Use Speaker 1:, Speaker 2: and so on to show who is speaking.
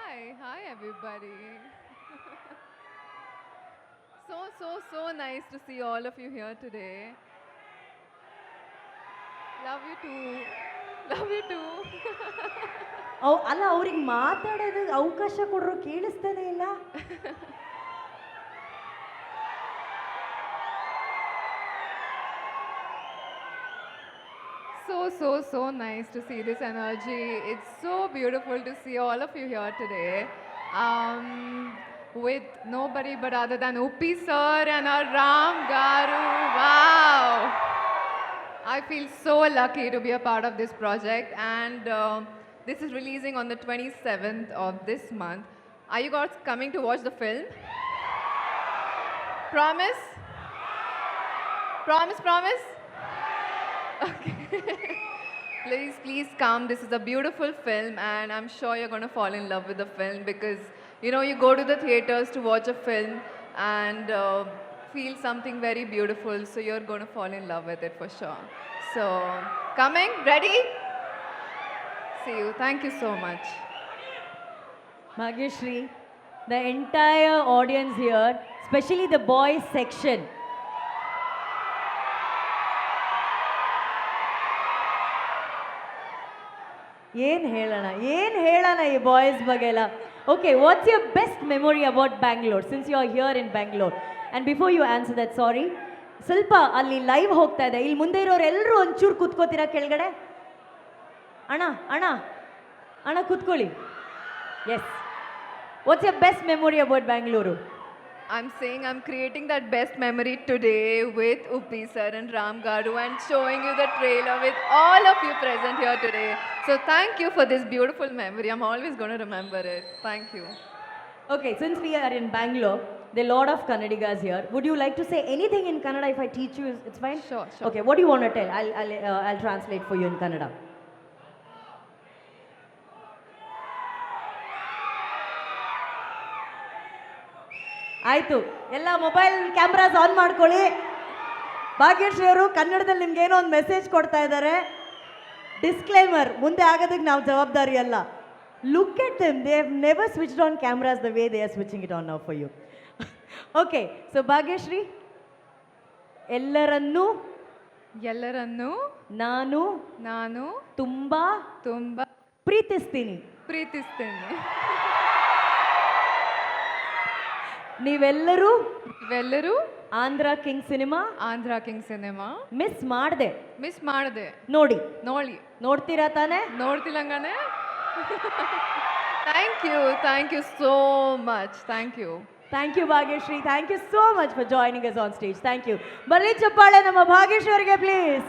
Speaker 1: Hi everybody. So nice to see all of you here today. Love you too. Love you too.
Speaker 2: ಅಲ್ಲ ಅವ್ರಿಗೆ ಮಾತಾಡೋದಕ್ಕೆ ಅವಕಾಶ ಕೊಡ್ರು ಕೇಳಿಸ್ತಾನೆ ಇಲ್ಲ.
Speaker 1: So nice to see this energy. It's so beautiful to see all of you here today. With nobody but other than Uppi sir and our Ram Garu. Wow! I feel so lucky to be a part of this project, and this is releasing on the 27th of this month. Are you guys coming to watch the film? Promise? Promise? Okay. Please come. This is a beautiful film, and I'm sure you're going to fall in love with the film because you know you go to the theaters to watch a film and feel something very beautiful, so you're going to fall in love with it for sure. So, coming? Ready? See you. Thank you so much.
Speaker 2: Bhagyashree, the entire audience here, especially the boys section. ಏನು ಹೇಳೋಣ ಈ boys ಬಗ್ಗೆ ಎಲ್ಲ. Okay, what's your best memory about Bangalore since you are here in Bangalore? And before you answer that, sorry, ಸ್ವಲ್ಪ ಅಲ್ಲಿ live ಹೋಗ್ತಾ ಇದೆ, ಇಲ್ಲಿ ಮುಂದೆ ಇರೋರು ಎಲ್ಲರೂ ಒಂಚೂರು ಕೂತ್ಕೋತೀರಾ ಕೆಳಗಡೆ? ಅಣ್ಣ ಕೂತ್ಕೊಳ್ಳಿ. Yes, what's your best memory about Bangalore?
Speaker 1: I'm saying I'm creating that best memory today with Uppi sir and Ram Garu and showing you the trailer with all of you present here today. So thank you for this beautiful memory. I'm always going to remember it. Thank you.
Speaker 2: Okay, since we are in Bangalore, there are a lot of Kannadigas here. Would you like to say anything in Kannada if I teach you? It's fine?
Speaker 1: Sure.
Speaker 2: Okay, what do you want to tell? I'll translate for you in Kannada. ಆಯಿತು, ಎಲ್ಲ mobile cameras on ಮಾಡ್ಕೊಳ್ಳಿ. ಭಾಗ್ಯಶ್ರೀ ಅವರು ಕನ್ನಡದಲ್ಲಿ ನಿಮ್ಗೆ ಏನೋ ಒಂದು message ಕೊಡ್ತಾ ಇದ್ದಾರೆ. ಡಿಸ್ಕ್ಲೇಮರ್, ಮುಂದೆ ಆಗೋದಕ್ಕೆ ನಾವು ಜವಾಬ್ದಾರಿ ಅಲ್ಲ. Look at them, they have never switched on cameras the way they are switching it on now for you. Okay, so Bhagyashree, ಎಲ್ಲರನ್ನೂ ನಾನು ತುಂಬಾ ಪ್ರೀತಿಸ್ತೀನಿ. ನೀವೆಲ್ಲರೂ ಆಂಧ್ರ ಕಿಂಗ್ ಸಿನಿಮಾ ಮಿಸ್ ಮಾಡಿದೆ ನೋಡ್ತೀರಾ ತಾನೆ?
Speaker 1: ನೋಡ್ತಿಲ್ಲಂಗಾನೆ. Thank you so much. Thank you
Speaker 2: Bhagyashree. Thank you so much for joining us on stage. Thank you. ಬರ್ಲಿ ಚಪ್ಪಾಳೆ ನಮ್ಮ ಭಾಗ್ಯಶ್ರೀ ಅವರಿಗೆ ಪ್ಲೀಸ್.